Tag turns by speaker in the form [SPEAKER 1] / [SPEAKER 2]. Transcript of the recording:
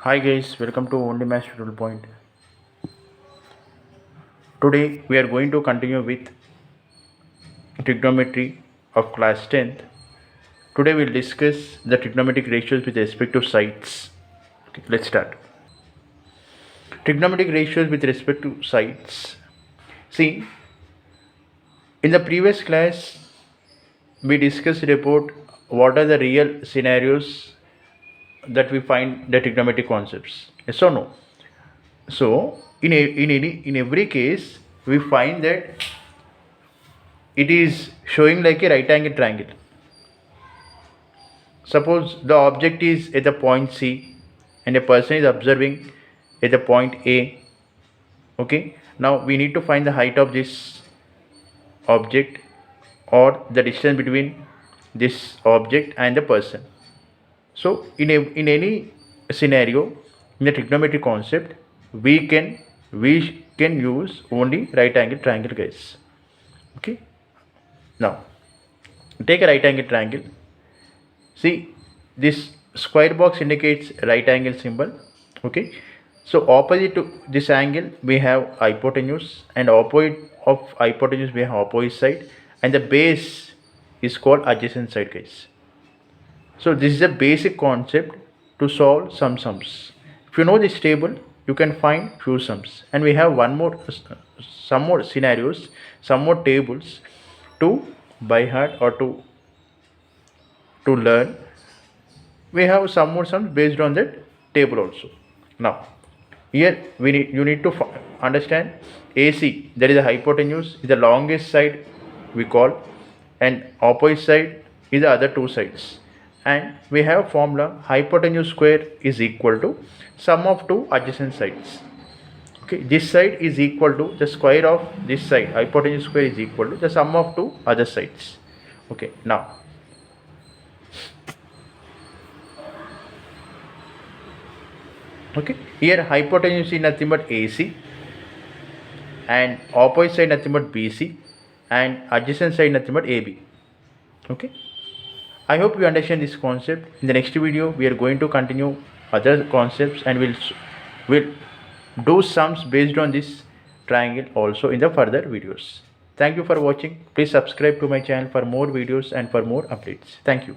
[SPEAKER 1] Hi guys, welcome to Only Match Tutorial Point. Today we are going to continue with trigonometry of class 10th. Today we'll discuss the trigonometric ratios with respect to sides. Okay, let's start. Trigonometric ratios with respect to sides. See, in the previous class we discussed about what are the real scenarios that we find the trigonometric concepts. Yes or no? So in every case we find that it is showing like a right angle triangle. Suppose the object is at the point C and a person is observing at the point A. Okay, now we need to find the height of this object or the distance between this object and the person. So in any scenario in the trigonometry concept we can use only right angle triangle, guys. Okay, now take a right angle triangle. See, this square box indicates right angle symbol. Okay, so opposite to this angle we have hypotenuse, and opposite of hypotenuse we have opposite side, and the base is called adjacent side, guys. So this is a basic concept to solve some sums. If you know this table, you can find few sums, and we have some more scenarios, some more tables to by heart or to learn. We have some more sums based on that table also. Now here you need to understand AC, that is the hypotenuse, is the longest side we call, and opposite side is the other two sides, and we have formula hypotenuse square is equal to sum of two adjacent sides. Okay, this side is equal to the square of this side, hypotenuse square is equal to the sum of two other sides. Okay, now okay, here hypotenuse is nothing but AC, and opposite side nothing but BC, and adjacent side nothing but AB. Okay, I hope you understand this concept. In the next video we are going to continue other concepts, and we'll do sums based on this triangle also in the further videos. Thank you for watching. Please subscribe to my channel for more videos and for more updates. Thank you.